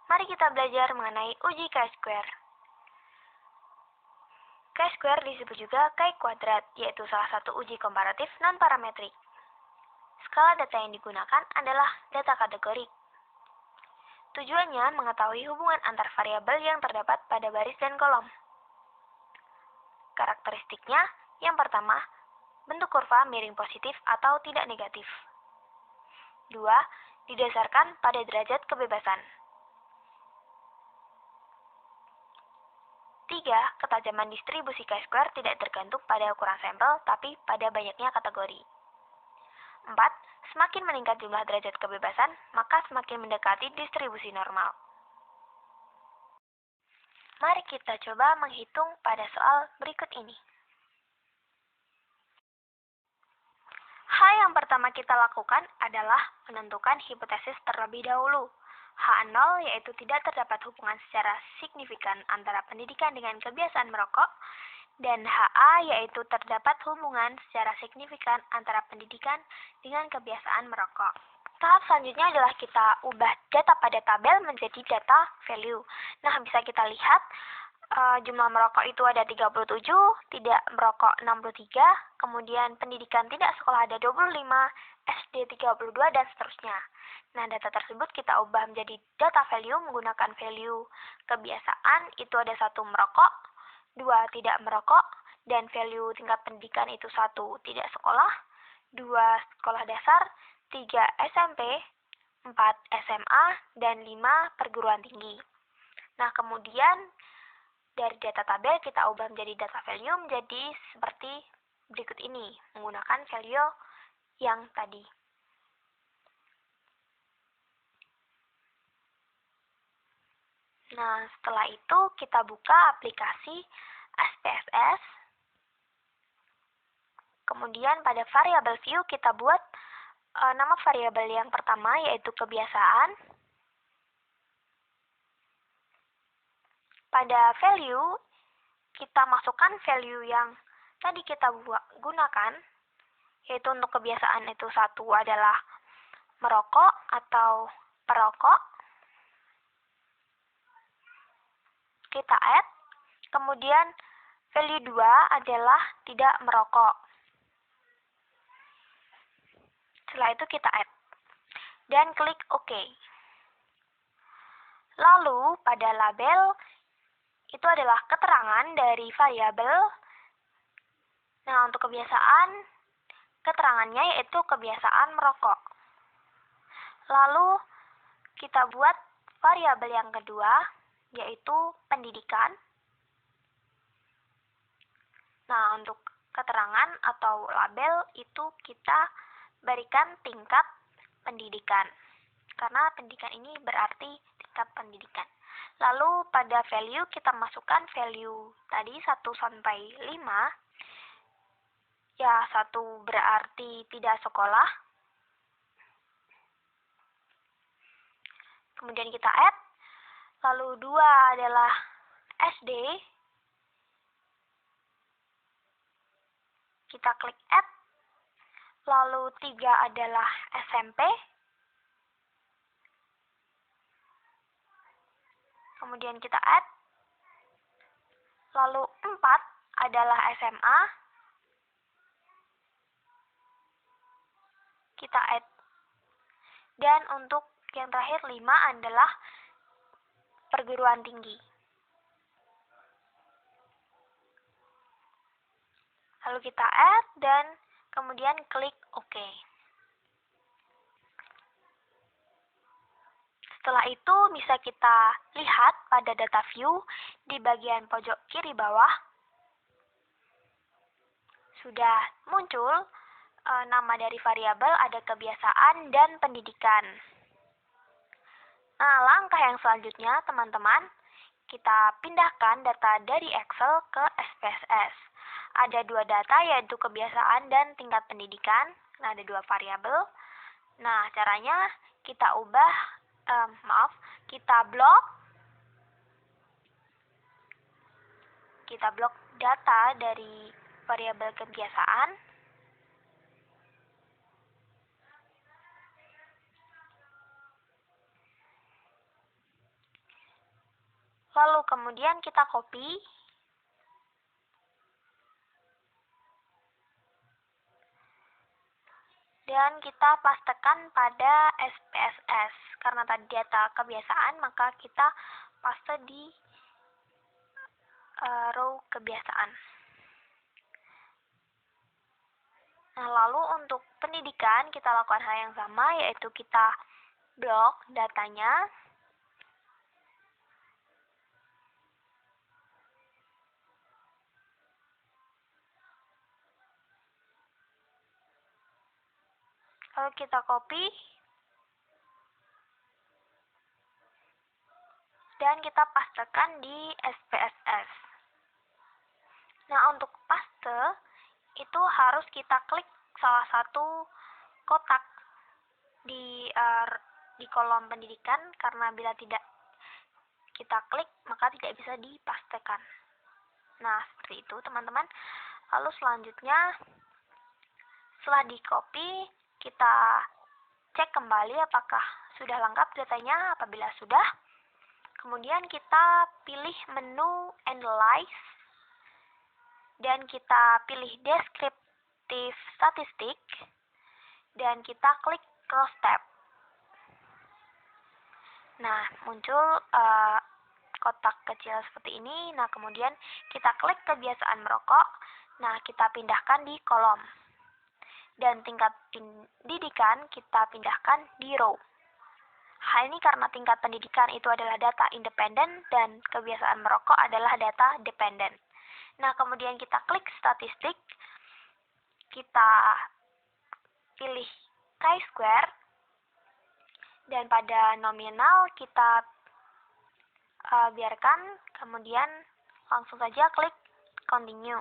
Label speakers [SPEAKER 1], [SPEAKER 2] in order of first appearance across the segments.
[SPEAKER 1] Mari kita belajar mengenai uji chi-square. Chi-square disebut juga chi-kuadrat, yaitu salah satu uji komparatif non-parametrik. Skala data yang digunakan adalah data kategorik. Tujuannya mengetahui hubungan antar variabel yang terdapat pada baris dan kolom. Karakteristiknya, yang pertama, bentuk kurva miring positif atau tidak negatif. 2. Didasarkan pada derajat kebebasan. 3. Ketajaman distribusi chi-square tidak tergantung pada ukuran sampel, tapi pada banyaknya kategori. 4. Semakin meningkat jumlah derajat kebebasan, maka semakin mendekati distribusi normal. Mari kita coba menghitung pada soal berikut ini. Hal yang pertama kita lakukan adalah menentukan hipotesis terlebih dahulu. H0 yaitu tidak terdapat hubungan secara signifikan antara pendidikan dengan kebiasaan merokok, dan HA yaitu terdapat hubungan secara signifikan antara pendidikan dengan kebiasaan merokok. Tahap selanjutnya adalah kita ubah data pada tabel menjadi data value. Nah, bisa kita lihat jumlah merokok itu ada 37, tidak merokok 63, kemudian pendidikan tidak sekolah ada 25, SD 32, dan seterusnya. Nah, data tersebut kita ubah menjadi data value menggunakan value kebiasaan, itu ada 1 merokok, 2 tidak merokok, dan value tingkat pendidikan itu 1 tidak sekolah, 2 sekolah dasar, 3 SMP, 4 SMA, dan 5 perguruan tinggi. Nah, kemudian dari data tabel kita ubah menjadi data value menjadi seperti berikut ini, menggunakan value yang tadi. Nah, setelah itu kita buka aplikasi SPSS. Kemudian pada variabel view kita buat nama variabel yang pertama yaitu kebiasaan. Pada value kita masukkan value yang tadi kita gunakan, yaitu untuk kebiasaan itu 1 adalah merokok atau perokok. Kita add, kemudian value 2 adalah tidak merokok. Setelah itu kita add, dan klik OK. Lalu pada label, itu adalah keterangan dari variabel. Nah, untuk kebiasaan, keterangannya yaitu kebiasaan merokok. Lalu kita buat variabel yang kedua, yaitu pendidikan. Nah, untuk keterangan atau label itu kita berikan tingkat pendidikan. Karena pendidikan ini berarti tingkat pendidikan. Lalu pada value kita masukkan value tadi 1 sampai 5. Ya, 1 berarti tidak sekolah. Kemudian kita add. Lalu 2 adalah SD. Kita klik add. Lalu 3 adalah SMP. Kemudian kita add. Lalu 4 adalah SMA. Kita add. Dan untuk yang terakhir 5 adalah perguruan tinggi. Lalu kita add dan kemudian klik OK. Setelah itu bisa kita lihat pada data view di bagian pojok kiri bawah. Sudah muncul nama dari variabel, ada kebiasaan dan pendidikan. Nah, langkah yang selanjutnya, teman-teman, kita pindahkan data dari Excel ke SPSS. Ada 2 data, yaitu kebiasaan dan tingkat pendidikan. Nah, ada 2 variabel. Nah, caranya kita kita blok data dari variabel kebiasaan. Lalu kemudian kita copy. Dan kita pastekan pada SPSS. Karena tadi data kebiasaan, maka kita paste di row kebiasaan. Nah, lalu untuk pendidikan kita lakukan hal yang sama, yaitu kita blok datanya. Lalu kita copy. Dan kita pastekan di SPSS. Nah, untuk paste itu harus kita klik salah satu kotak di kolom pendidikan, karena bila tidak kita klik maka tidak bisa dipastekan. Nah, seperti itu teman-teman. Lalu selanjutnya setelah di copy, kita cek kembali apakah sudah lengkap datanya. Apabila sudah, kemudian kita pilih menu Analyze dan kita pilih Descriptive Statistic dan kita klik Cross Tab. Nah, muncul kotak kecil seperti ini. Nah, kemudian kita klik kebiasaan merokok. Nah, kita pindahkan di kolom. Dan tingkat pendidikan kita pindahkan di row. Hal ini karena tingkat pendidikan itu adalah data independen dan kebiasaan merokok adalah data dependen. Nah, kemudian kita klik statistik, kita pilih chi-square, dan pada nominal kita biarkan, kemudian langsung saja klik continue.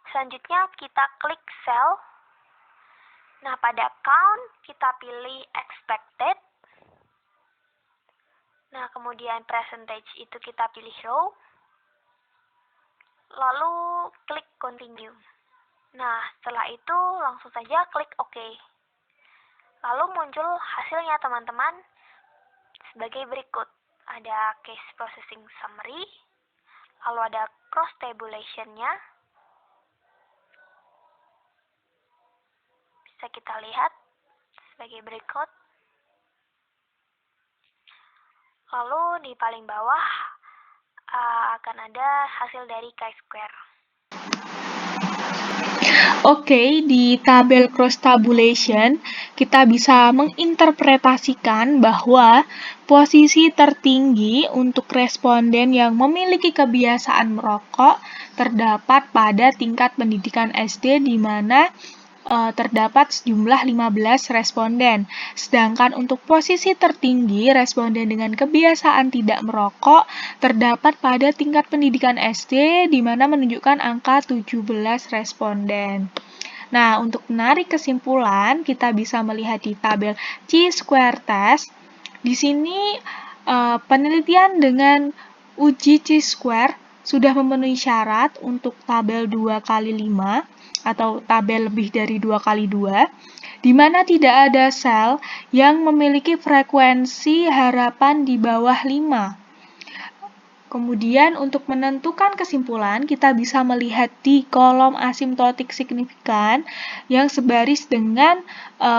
[SPEAKER 1] Selanjutnya kita klik cell. Nah, pada count kita pilih expected. Nah, kemudian percentage itu kita pilih row. Lalu klik continue. Nah, setelah itu langsung saja klik OK. Lalu muncul hasilnya teman-teman sebagai berikut. Ada case processing summary, lalu ada cross tabulation-nya. Bisa kita lihat sebagai berikut. Lalu di paling bawah akan ada hasil dari chi-square.
[SPEAKER 2] Oke, di tabel cross tabulation kita bisa menginterpretasikan bahwa posisi tertinggi untuk responden yang memiliki kebiasaan merokok terdapat pada tingkat pendidikan SD, di mana terdapat sejumlah 15 responden. Sedangkan untuk posisi tertinggi responden dengan kebiasaan tidak merokok terdapat pada tingkat pendidikan SD, di mana menunjukkan angka 17 responden. Nah, untuk menarik kesimpulan, kita bisa melihat di tabel chi-square test. Di sini penelitian dengan uji chi-square sudah memenuhi syarat untuk tabel 2x5 atau tabel lebih dari 2x2, di mana tidak ada sel yang memiliki frekuensi harapan di bawah 5. Kemudian untuk menentukan kesimpulan, kita bisa melihat di kolom asimptotik signifikan yang sebaris dengan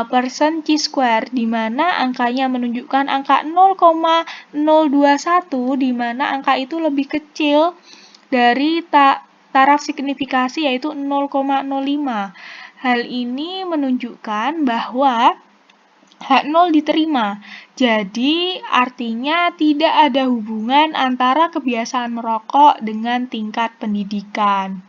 [SPEAKER 2] persen chi-square, di mana angkanya menunjukkan angka 0,021, di mana angka itu lebih kecil dari taraf signifikasi yaitu 0,05. Hal ini menunjukkan bahwa H0 diterima. Jadi, artinya tidak ada hubungan antara kebiasaan merokok dengan tingkat pendidikan.